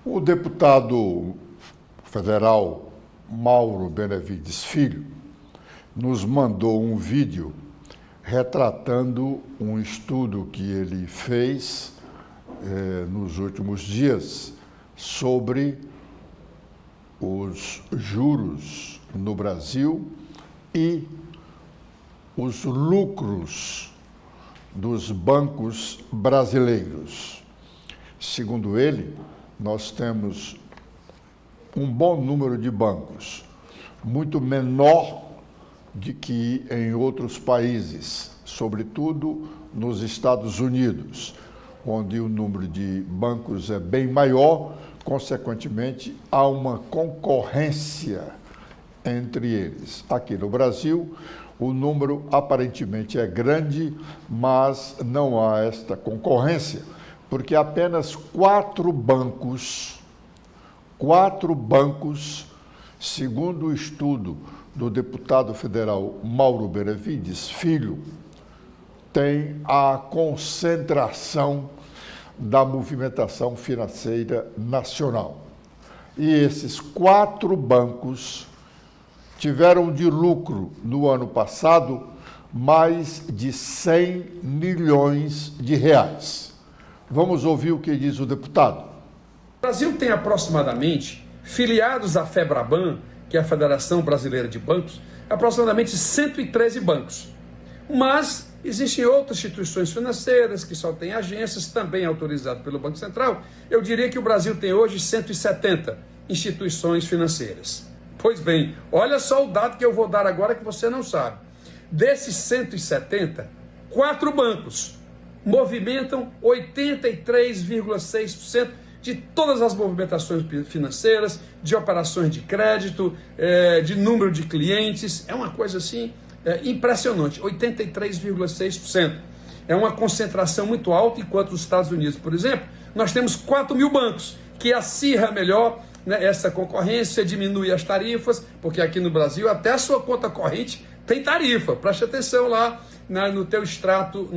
O deputado federal Mauro Benevides Filho nos mandou um vídeo retratando um estudo que ele fez nos últimos dias sobre os juros no Brasil e os lucros dos bancos brasileiros. Segundo ele, nós temos um bom número de bancos, muito menor do que em outros países, sobretudo nos Estados Unidos, onde o número de bancos é bem maior, consequentemente, há uma concorrência entre eles. Aqui no Brasil, o número aparentemente é grande, mas não há esta concorrência, porque apenas quatro bancos, segundo o estudo do deputado federal Mauro Benevides Filho, tem a concentração da movimentação financeira nacional. E esses quatro bancos tiveram de lucro no ano passado mais de 100 milhões de reais. Vamos ouvir o que diz o deputado. O Brasil tem aproximadamente, filiados à FEBRABAN, que é a Federação Brasileira de Bancos, aproximadamente 113 bancos. Mas existem outras instituições financeiras que só têm agências, também autorizadas pelo Banco Central. Eu diria que o Brasil tem hoje 170 instituições financeiras. Pois bem, olha só o dado que eu vou dar agora que você não sabe. Desses 170, 4 bancos movimentam 83,6% de todas as movimentações financeiras, de operações de crédito, de número de clientes. É uma coisa assim impressionante, 83,6%. É uma concentração muito alta, enquanto nos Estados Unidos, por exemplo, nós temos 4 mil bancos, que acirra melhor essa concorrência, diminui as tarifas, porque aqui no Brasil até a sua conta corrente tem tarifa. Preste atenção lá no teu extrato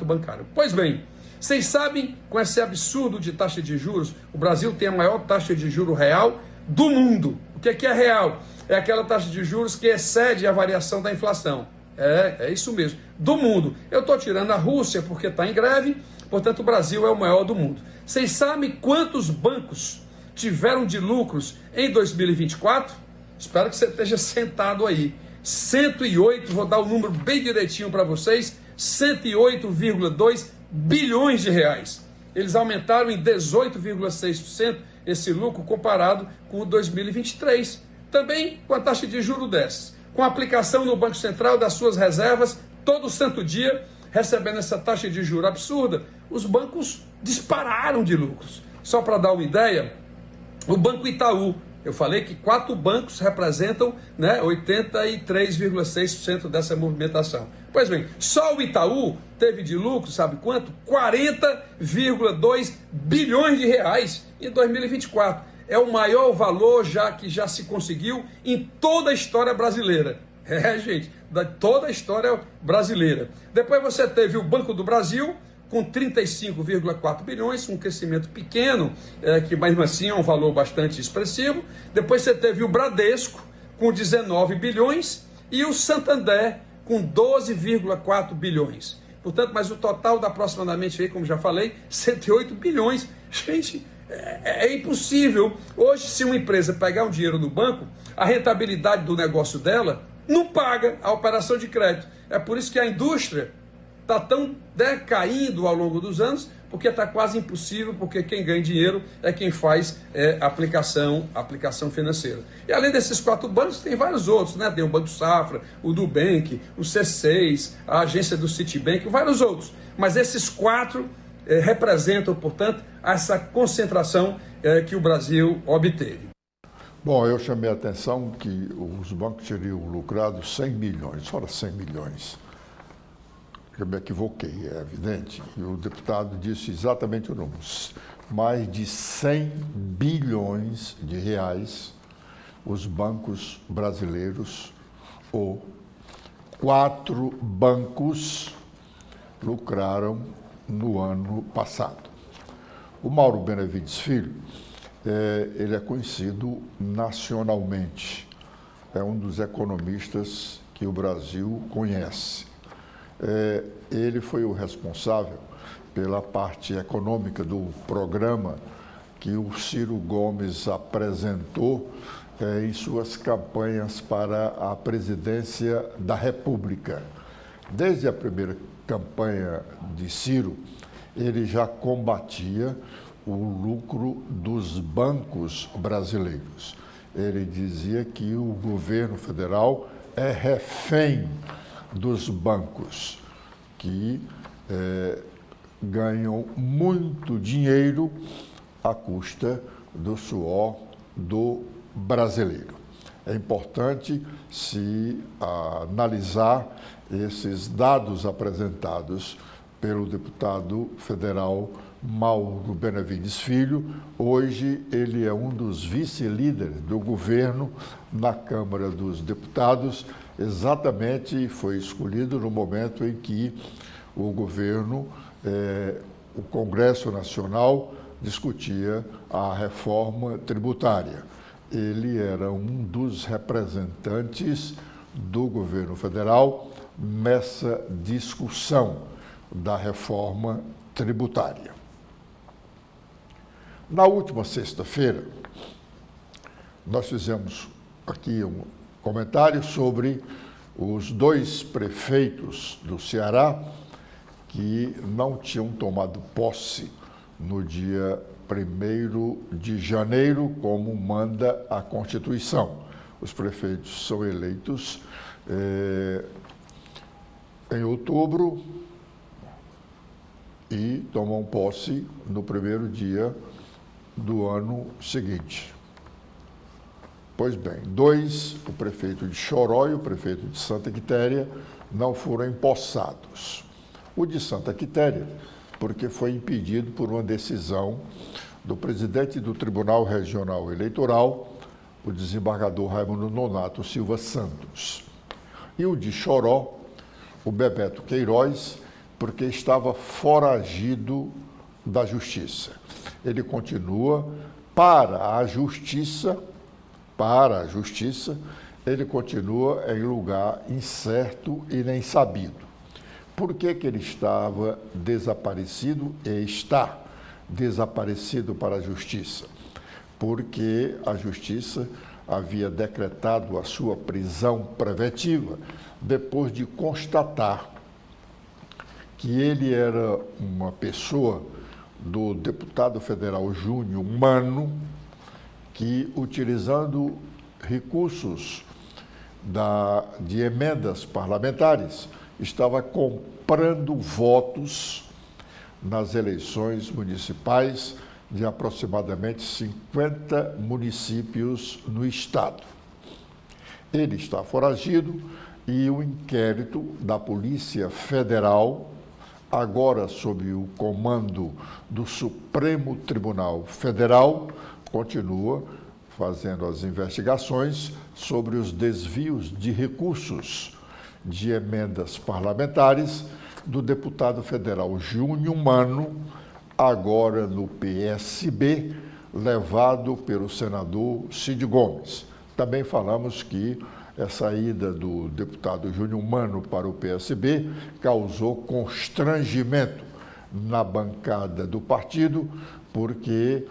bancário. Pois bem, vocês sabem, com esse absurdo de taxa de juros, o Brasil tem a maior taxa de juros real do mundo. O que é real? É aquela taxa de juros que excede a variação da inflação. É isso mesmo, do mundo. Eu estou tirando a Rússia porque está em greve, portanto o Brasil é o maior do mundo. Vocês sabem quantos bancos tiveram de lucros em 2024? Espero que você esteja sentado aí. 108, vou dar o número bem direitinho para vocês, 108,2 bilhões de reais. Eles aumentaram em 18,6% esse lucro comparado com o 2023. Também com a taxa de juros dessas, com a aplicação no Banco Central das suas reservas, todo santo dia, recebendo essa taxa de juros absurda, os bancos dispararam de lucros. Só para dar uma ideia, o Banco Itaú, eu falei que 4 bancos representam 83,6% dessa movimentação. Pois bem, só o Itaú teve de lucro, sabe quanto? 40,2 bilhões de reais em 2024. É o maior valor que já se conseguiu em toda a história brasileira. Gente, toda a história brasileira. Depois você teve o Banco do Brasil, com 35,4 bilhões, um crescimento pequeno, que mesmo assim é um valor bastante expressivo. Depois você teve o Bradesco, com 19 bilhões, e o Santander, com 12,4 bilhões. Portanto, mas o total dá aproximadamente, como já falei, 108 bilhões. Gente, é impossível. Hoje, se uma empresa pegar um dinheiro no banco, a rentabilidade do negócio dela não paga a operação de crédito. É por isso que a indústria está tão decaindo ao longo dos anos, porque está quase impossível, porque quem ganha dinheiro é quem faz aplicação financeira. E além desses 4 bancos, tem vários outros, né? Tem o Banco Safra, o Nubank, o C6, a agência do Citibank, vários outros. Mas esses 4 representam, portanto, essa concentração que o Brasil obteve. Bom, eu chamei a atenção que os bancos teriam lucrado 100 milhões, fora 100 milhões. Eu me equivoquei, é evidente. E o deputado disse exatamente o número. Mais de 100 bilhões de reais os bancos brasileiros, ou 4 bancos, lucraram no ano passado. O Mauro Benevides Filho ele é conhecido nacionalmente. É um dos economistas que o Brasil conhece. Ele foi o responsável pela parte econômica do programa que o Ciro Gomes apresentou em suas campanhas para a presidência da República. Desde a primeira campanha de Ciro, ele já combatia o lucro dos bancos brasileiros. Ele dizia que o governo federal é refém dos bancos, que ganham muito dinheiro à custa do suor do brasileiro. É importante se analisar esses dados apresentados pelo deputado federal Mauro Benevides Filho. Hoje ele é um dos vice-líderes do governo na Câmara dos Deputados, exatamente foi escolhido no momento em que o governo, o Congresso Nacional, discutia a reforma tributária. Ele era um dos representantes do governo federal nessa discussão da reforma tributária. Na última sexta-feira, nós fizemos aqui um comentário sobre os 2 prefeitos do Ceará que não tinham tomado posse no dia 1º de janeiro, como manda a Constituição. Os prefeitos são eleitos em outubro e tomam posse no 1º dia do ano seguinte. Pois bem, 2, o prefeito de Choró e o prefeito de Santa Quitéria, não foram empossados. O de Santa Quitéria, porque foi impedido por uma decisão do presidente do Tribunal Regional Eleitoral, o desembargador Raimundo Nonato Silva Santos. E o de Choró, o Bebeto Queiroz, porque estava foragido da justiça. Ele continua para a justiça, ele continua em lugar incerto e nem sabido. Por que ele estava desaparecido e está desaparecido para a justiça? Porque a justiça havia decretado a sua prisão preventiva depois de constatar que ele era uma pessoa do deputado federal Júnior Mano, que, utilizando recursos de emendas parlamentares, estava comprando votos nas eleições municipais de aproximadamente 50 municípios no estado. Ele está foragido e o inquérito da Polícia Federal, agora sob o comando do Supremo Tribunal Federal, continua fazendo as investigações sobre os desvios de recursos de emendas parlamentares do deputado federal Júnior Mano, agora no PSB, levado pelo senador Cid Gomes. Também falamos que a saída do deputado Júnior Mano para o PSB causou constrangimento na bancada do partido, porque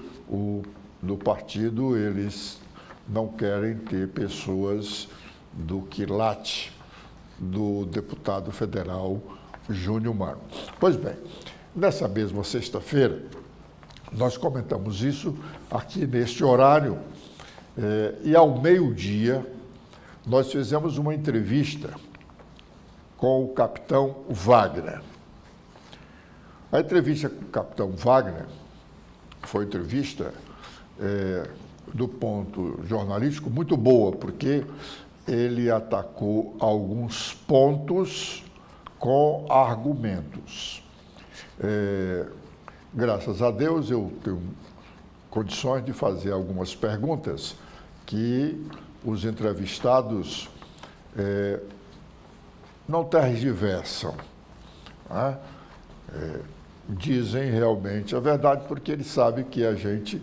no partido eles não querem ter pessoas do quilate do deputado federal Júnior Mano. Pois bem, nessa mesma sexta-feira, nós comentamos isso aqui neste horário, e ao meio-dia nós fizemos uma entrevista com o capitão Wagner. A entrevista com o capitão Wagner foi entrevista do ponto jornalístico muito boa, porque ele atacou alguns pontos com argumentos. Graças a Deus eu tenho condições de fazer algumas perguntas que os entrevistados não tergiversam, né? Dizem realmente a verdade, porque eles sabem que a gente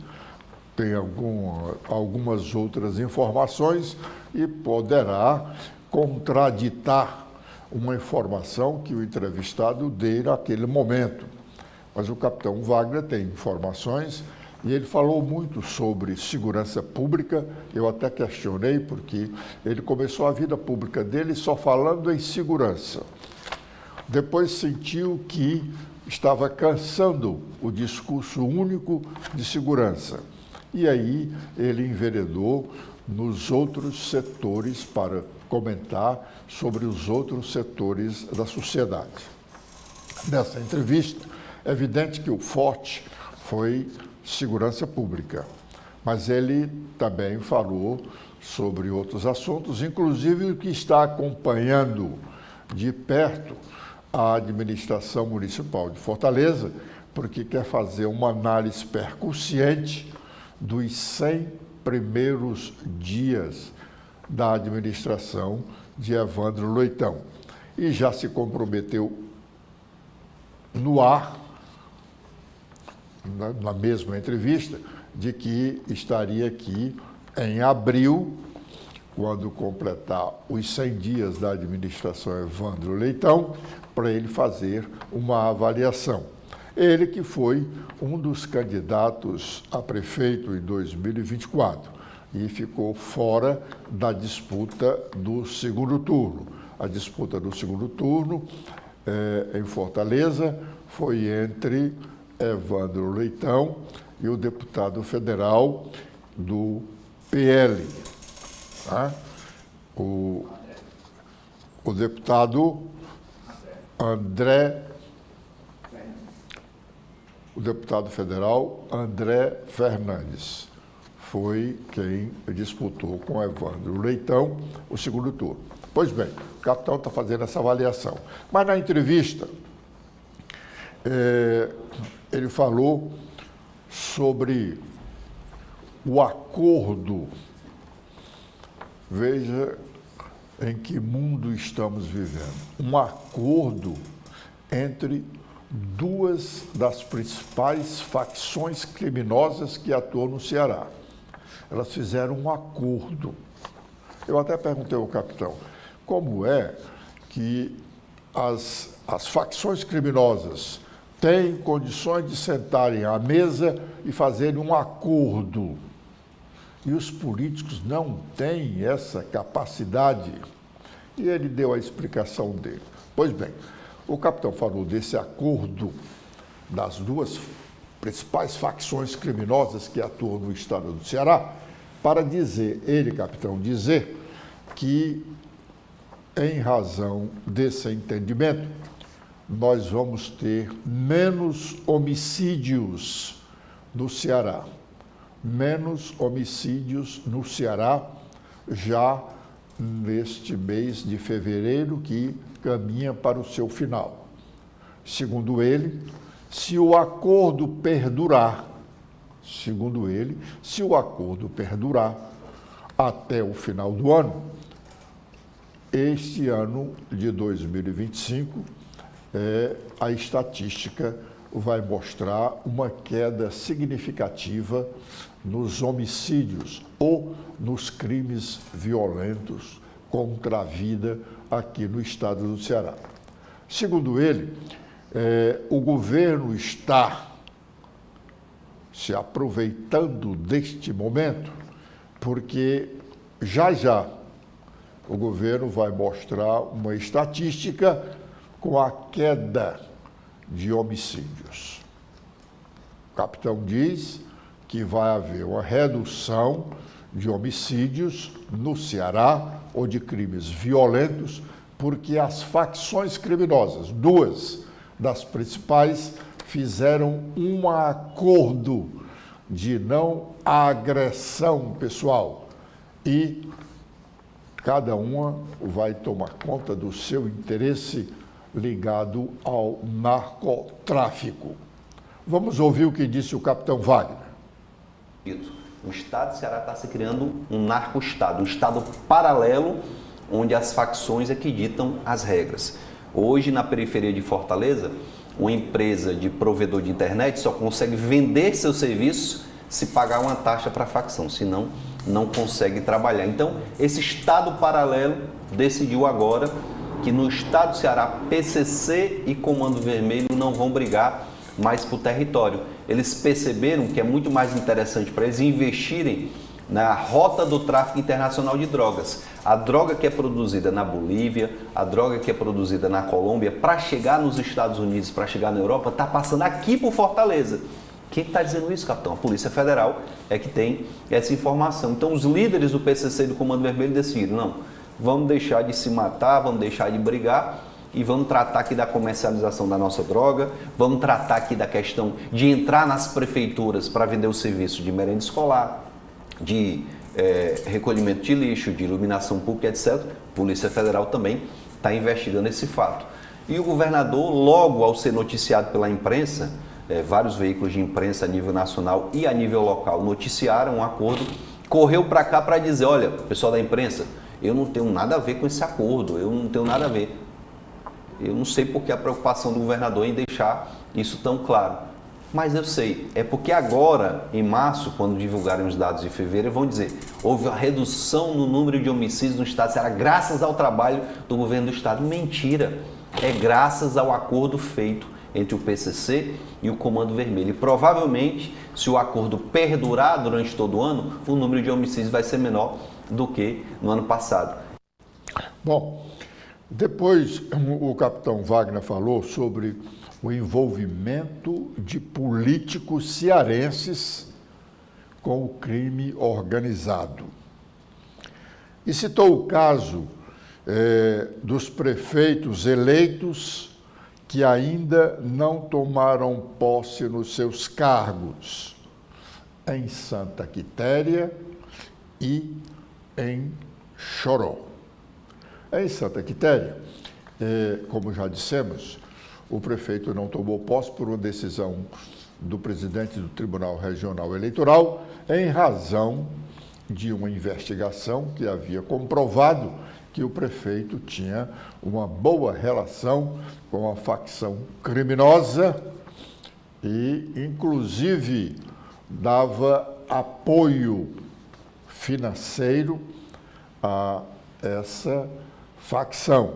tem algumas outras informações e poderá contraditar uma informação que o entrevistado dê naquele momento. Mas o capitão Wagner tem informações e ele falou muito sobre segurança pública. Eu até questionei, porque ele começou a vida pública dele só falando em segurança. Depois sentiu que estava cansando o discurso único de segurança. E aí ele enveredou nos outros setores para comentar sobre os outros setores da sociedade. Nessa entrevista, é evidente que o forte foi segurança pública, mas ele também falou sobre outros assuntos, inclusive o que está acompanhando de perto a administração municipal de Fortaleza, porque quer fazer uma análise percussiente dos 100 primeiros dias da administração de Evandro Leitão. E já se comprometeu no ar, na mesma entrevista, de que estaria aqui em abril, quando completar os 100 dias da administração Evandro Leitão, para ele fazer uma avaliação. Ele que foi um dos candidatos a prefeito em 2024 e ficou fora da disputa do segundo turno. A disputa do segundo turno em Fortaleza foi entre Evandro Leitão e o deputado federal do PL, tá? O deputado o deputado federal André Fernandes foi quem disputou com Evandro Leitão o segundo turno. Pois bem, o capitão está fazendo essa avaliação. Mas na entrevista, ele falou sobre o acordo. Veja em que mundo estamos vivendo. Um acordo entre duas das principais facções criminosas que atuam no Ceará. Elas fizeram um acordo. Eu até perguntei ao capitão, como é que as facções criminosas têm condições de sentarem à mesa e fazerem um acordo? E os políticos não têm essa capacidade. E ele deu a explicação dele. Pois bem, o capitão falou desse acordo das duas principais facções criminosas que atuam no estado do Ceará, para dizer, ele, capitão, dizer que, em razão desse entendimento, nós vamos ter menos homicídios no Ceará. Menos homicídios no Ceará já neste mês de fevereiro, que caminha para o seu final. Segundo ele, se o acordo perdurar, até o final do ano, este ano de 2025, a estatística vai mostrar uma queda significativa nos homicídios ou nos crimes violentos contra a vida aqui no estado do Ceará. Segundo ele, o governo está se aproveitando deste momento, porque já o governo vai mostrar uma estatística com a queda de homicídios. O capitão diz que vai haver uma redução de homicídios no Ceará ou de crimes violentos, porque as facções criminosas, duas das principais, fizeram um acordo de não agressão pessoal e cada uma vai tomar conta do seu interesse ligado ao narcotráfico. Vamos ouvir o que disse o capitão Wagner. O estado do Ceará está se criando um narco-estado, um estado paralelo, onde as facções é que ditam as regras. Hoje, na periferia de Fortaleza, uma empresa de provedor de internet só consegue vender seus serviços se pagar uma taxa para a facção, senão não consegue trabalhar. Então, esse Estado paralelo decidiu agora que no estado do Ceará, PCC e Comando Vermelho não vão brigar mais por território. Eles perceberam que é muito mais interessante para eles investirem na rota do tráfico internacional de drogas. A droga que é produzida na Bolívia, a droga que é produzida na Colômbia, para chegar nos Estados Unidos, para chegar na Europa, está passando aqui por Fortaleza. Quem está dizendo isso, capitão? A Polícia Federal é que tem essa informação. Então, os líderes do PCC e do Comando Vermelho decidiram, não, vamos deixar de se matar, vamos deixar de brigar e vamos tratar aqui da comercialização da nossa droga, vamos tratar aqui da questão de entrar nas prefeituras para vender o serviço de merenda escolar, de recolhimento de lixo, de iluminação pública, etc. A Polícia Federal também está investigando esse fato. E o governador, logo ao ser noticiado pela imprensa, vários veículos de imprensa a nível nacional e a nível local noticiaram um acordo, correu para cá para dizer, olha, pessoal da imprensa, eu não tenho nada a ver com esse acordo, eu não tenho nada a ver. Eu não sei por que a preocupação do governador em deixar isso tão claro. Mas eu sei, é porque agora, em março, quando divulgarem os dados de fevereiro, vão dizer, houve uma redução no número de homicídios no estado do Ceará, graças ao trabalho do governo do estado. Mentira, é graças ao acordo feito entre o PCC e o Comando Vermelho. E provavelmente, se o acordo perdurar durante todo o ano, o número de homicídios vai ser menor do que no ano passado. Bom, depois o capitão Wagner falou sobre o envolvimento de políticos cearenses com o crime organizado. E citou o caso dos prefeitos eleitos que ainda não tomaram posse nos seus cargos em Santa Quitéria e em Choró. Em Santa Quitéria, como já dissemos, o prefeito não tomou posse por uma decisão do presidente do Tribunal Regional Eleitoral em razão de uma investigação que havia comprovado que o prefeito tinha uma boa relação com a facção criminosa e, inclusive, dava apoio financeiro a essa facção,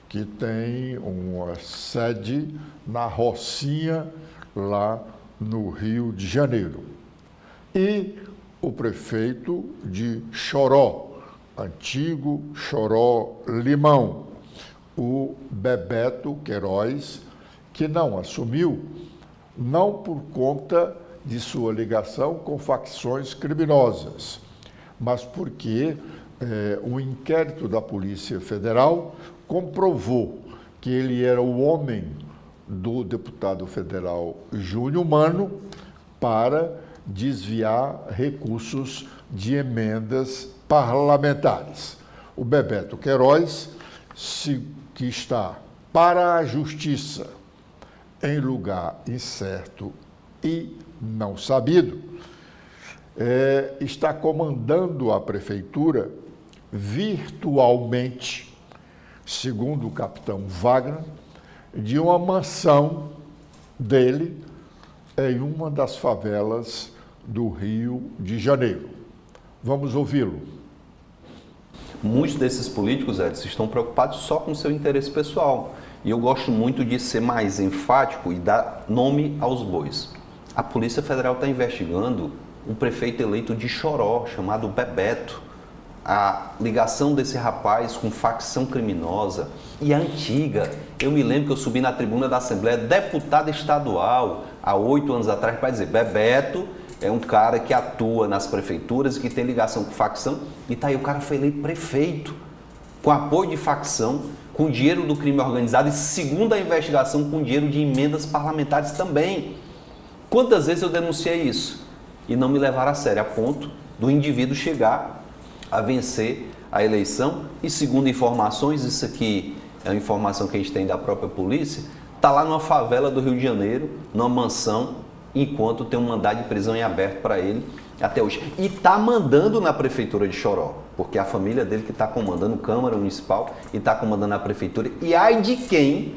que tem uma sede na Rocinha, lá no Rio de Janeiro. E o prefeito de Choró, antigo Choró Limão, o Bebeto Queiroz, que não assumiu, não por conta de sua ligação com facções criminosas, mas porque um inquérito da Polícia Federal comprovou que ele era o homem do deputado federal Júnior Mano para desviar recursos de emendas parlamentares. O Bebeto Queiroz, que está para a justiça em lugar incerto e não sabido, está comandando a prefeitura virtualmente, segundo o capitão Wagner, de uma mansão dele em uma das favelas do Rio de Janeiro. Vamos ouvi-lo. Muitos desses políticos, Edson, estão preocupados só com seu interesse pessoal. E eu gosto muito de ser mais enfático e dar nome aos bois. A Polícia Federal está investigando um prefeito eleito de Choró, chamado Bebeto. A ligação desse rapaz com facção criminosa e antiga. Eu me lembro que eu subi na tribuna da Assembleia, deputado estadual, há 8 anos atrás, para dizer, Bebeto é um cara que atua nas prefeituras e que tem ligação com facção. E tá aí, o cara foi eleito prefeito, com apoio de facção, com dinheiro do crime organizado e, segundo a investigação, com dinheiro de emendas parlamentares também. Quantas vezes eu denunciei isso? E não me levaram a sério, a ponto do indivíduo chegar a vencer a eleição e, segundo informações, isso aqui é uma informação que a gente tem da própria polícia, está lá numa favela do Rio de Janeiro, numa mansão, enquanto tem um mandado de prisão em aberto para ele até hoje. E está mandando na prefeitura de Choró, porque é a família dele que está comandando a Câmara Municipal e está comandando a prefeitura. E ai de quem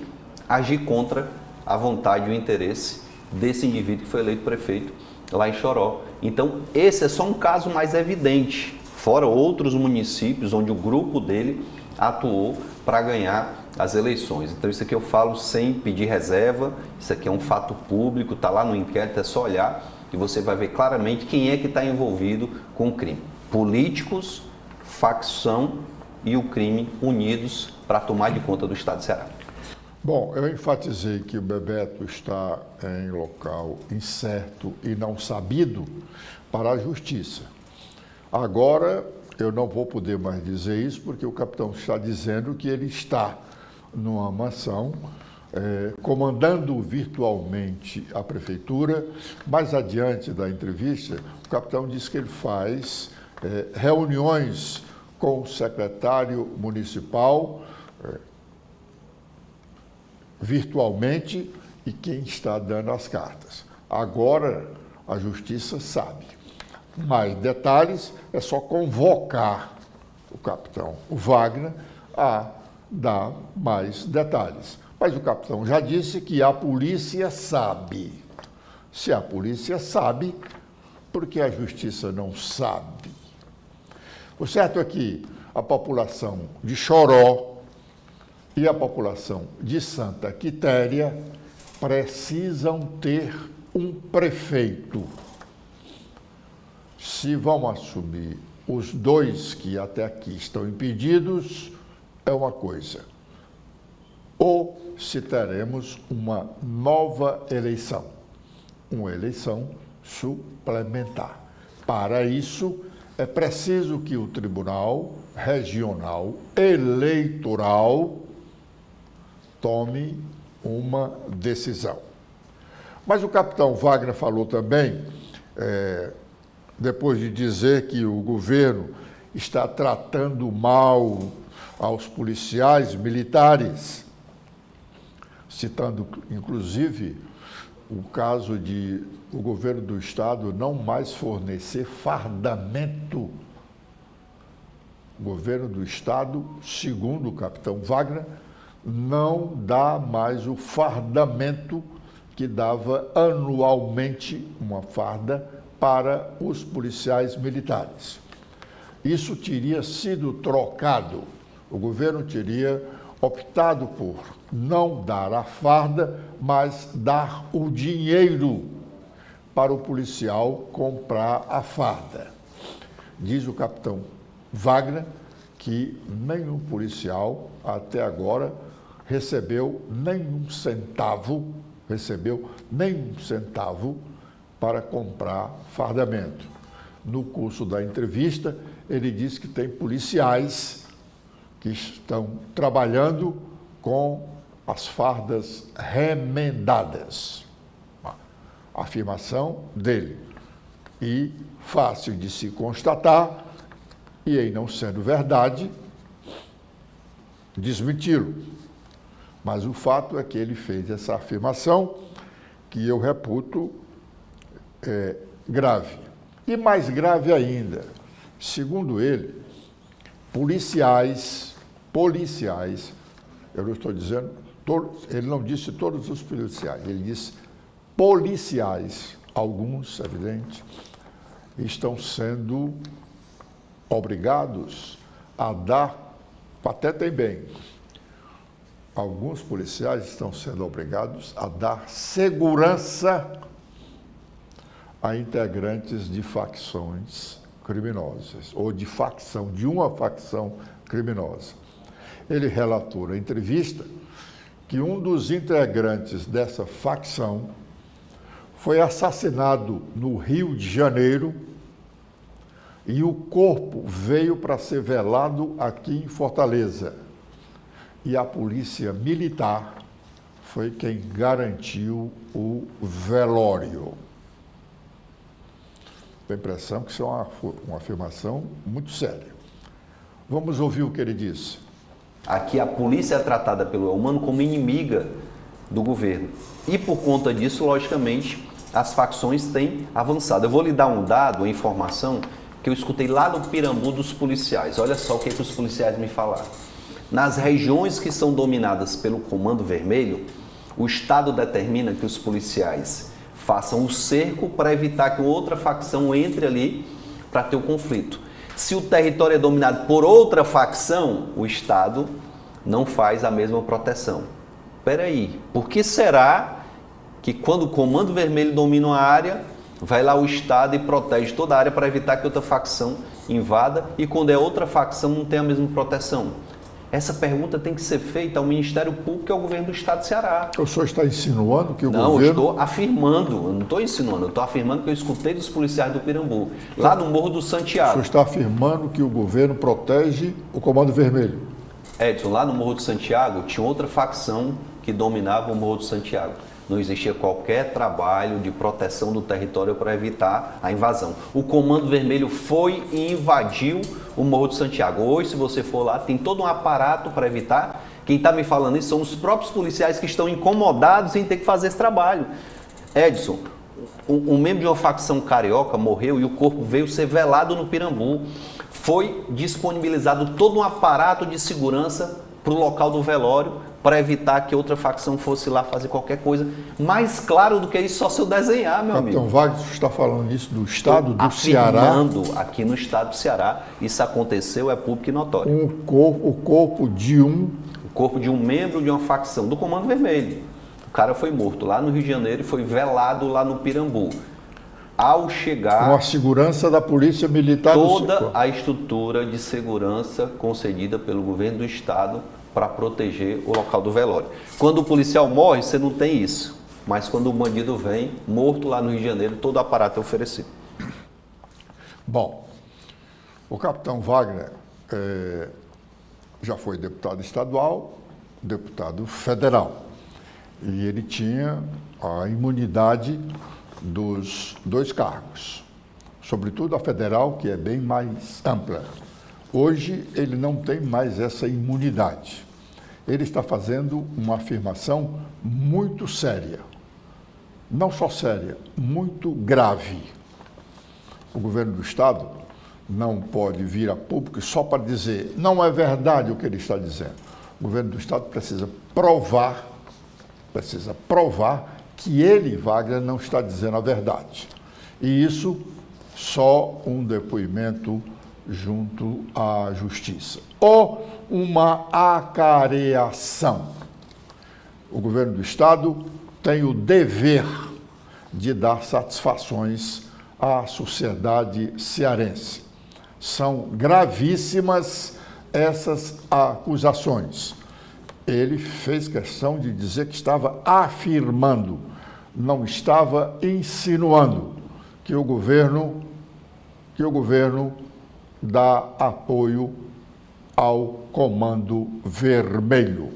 agir contra a vontade e o interesse desse indivíduo que foi eleito prefeito lá em Choró. Então, esse é só um caso mais evidente, fora outros municípios onde o grupo dele atuou para ganhar as eleições. Então, isso aqui eu falo sem pedir reserva, isso aqui é um fato público, está lá no inquérito, é só olhar e você vai ver claramente quem é que está envolvido com o crime. Políticos, facção e o crime unidos para tomar de conta do Estado de Ceará. Bom, eu enfatizei que o Bebeto está em local incerto e não sabido para a justiça. Agora, eu não vou poder mais dizer isso porque o capitão está dizendo que ele está numa mansão, comandando virtualmente a prefeitura. Mais adiante da entrevista, o capitão disse que ele faz reuniões com o secretário municipal virtualmente e quem está dando as cartas. Agora a justiça sabe. Mais detalhes, é só convocar o capitão Wagner a dar mais detalhes. Mas o capitão já disse que a polícia sabe. Se a polícia sabe, por que a justiça não sabe? O certo é que a população de Choró e a população de Santa Quitéria precisam ter um prefeito. Se vão assumir os dois que até aqui estão impedidos, é uma coisa. Ou se teremos uma nova eleição, uma eleição suplementar. Para isso, é preciso que o Tribunal Regional Eleitoral tome uma decisão. Mas o capitão Wagner falou também, depois de dizer que o governo está tratando mal aos policiais militares, citando inclusive o caso de o governo do estado não mais fornecer fardamento. O governo do estado, segundo o capitão Wagner, não dá mais o fardamento que dava anualmente, uma farda, para os policiais militares. Isso teria sido trocado, o governo teria optado por não dar a farda, mas dar o dinheiro para o policial comprar a farda. Diz o capitão Wagner que nenhum policial até agora recebeu nenhum centavo para comprar fardamento. No curso da entrevista, ele disse que tem policiais que estão trabalhando com as fardas remendadas. A afirmação dele. E fácil de se constatar, e em não sendo verdade, desmenti-lo. Mas o fato é que ele fez essa afirmação que eu reputo grave. E mais grave ainda, segundo ele, policiais, eu não estou dizendo, ele não disse todos os policiais, ele disse policiais, alguns, evidente, estão sendo obrigados a dar, patetem bem, alguns policiais estão sendo obrigados a dar segurança a integrantes de facções criminosas, ou de facção, de uma facção criminosa. Ele relatou na entrevista que um dos integrantes dessa facção foi assassinado no Rio de Janeiro e o corpo veio para ser velado aqui em Fortaleza. E a polícia militar foi quem garantiu o velório. Tenho a impressão que isso é uma afirmação muito séria. Vamos ouvir o que ele disse. Aqui a polícia é tratada pelo Elmano como inimiga do governo. E por conta disso, logicamente, as facções têm avançado. Eu vou lhe dar um dado, uma informação que eu escutei lá no Pirambu dos policiais. Olha só o que os policiais me falaram. Nas regiões que são dominadas pelo Comando Vermelho, o Estado determina que os policiais façam o cerco para evitar que outra facção entre ali para ter o conflito. Se o território é dominado por outra facção, o Estado não faz a mesma proteção. Espera aí, por que será que quando o Comando Vermelho domina uma área, vai lá o Estado e protege toda a área para evitar que outra facção invada, e quando é outra facção não tem a mesma proteção? Essa pergunta tem que ser feita ao Ministério Público e ao governo do Estado do Ceará. O senhor está insinuando que o Não, governo... eu estou afirmando, eu não estou insinuando, eu estou afirmando que eu escutei dos policiais do Pirambu, lá no Morro do O Santiago. senhor está afirmando que o governo protege o Comando Vermelho. Edson, lá no Morro do Santiago tinha outra facção que dominava o Morro do Santiago. Não existia qualquer trabalho de proteção do território para evitar a invasão. O Comando Vermelho foi e invadiu o Morro do Santiago. Hoje, se você for lá, tem todo um aparato para evitar. Quem está me falando isso são os próprios policiais que estão incomodados em ter que fazer esse trabalho. Edson, um membro de uma facção carioca morreu e o corpo veio ser velado no Pirambu. Foi disponibilizado todo um aparato de segurança para o local do velório, para evitar que outra facção fosse lá fazer qualquer coisa. Mais claro do que isso, só se eu desenhar, meu amigo. Capitão Wagner, você está falando isso do estado do Ceará? Afirmando aqui no estado do Ceará, isso aconteceu, é público e notório. O corpo de um... O corpo de um membro de uma facção do Comando Vermelho. O cara foi morto lá no Rio de Janeiro e foi velado lá no Pirambu. Ao chegar... Com a segurança da Polícia Militar toda a estrutura de segurança concedida pelo governo do estado para proteger o local do velório. Quando o policial morre, você não tem isso. Mas quando o bandido vem, morto lá no Rio de Janeiro, todo o aparato é oferecido. Bom, o capitão Wagner já foi deputado estadual, deputado federal. E ele tinha a imunidade dos dois cargos, sobretudo a federal, que é bem mais ampla. Hoje ele não tem mais essa imunidade. Ele está fazendo uma afirmação muito séria. Não só séria, muito grave. O governo do Estado não pode vir a público só para dizer não é verdade o que ele está dizendo. O governo do Estado precisa provar que ele, Wagner, não está dizendo a verdade. E isso só um depoimento junto à justiça. Ou uma acareação. O governo do Estado tem o dever de dar satisfações à sociedade cearense. São gravíssimas essas acusações. Ele fez questão de dizer que estava afirmando, não estava insinuando que o governo dá apoio ao Comando Vermelho.